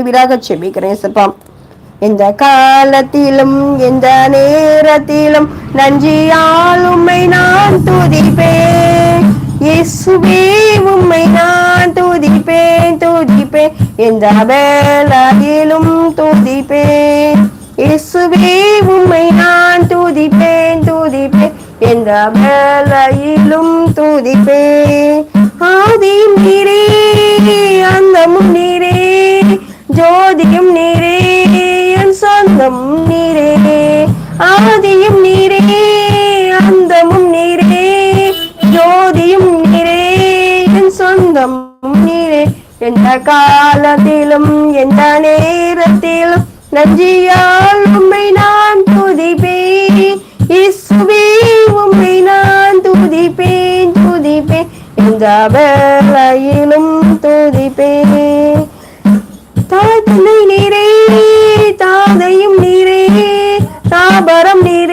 விடாக செபிக்கிறேன் சப்பா. எந்த காலத்திலும் எந்த நேரத்திலும் நன்றியால் உம்மை நான் துதிப்பேன். இயேசுவே உம்மை நான் துதிப்பேன் துதிப்பேன், எந்த வேளையிலும் துதிப்பேன். இயேசுவே உம்மை நான் துதிப்பேன் துதிப்பேன், எந்த வேளையிலும் துதிப்பேன். ஆதியும் நீரே அந்தமும் நீரே, ஜோதியும் நீரே என் சொந்தம் நீரே. ஆதியும் நீரே அந்தமும் நீரே, ஜோதியும் நீரே என் சொந்தம் நீரே. எந்த காலத்திலும் எந்த நேரத்திலும் நன்றியால் உம்மை நான் துதிப்பேன். இயேசுவே உம்மை நான் துதிப்பேன் துதிப்பேன், எந்த வேளையிலும் துதிப்பேன். தாய் தந்தை நீரே தாதையும் நீரே, தாபரம்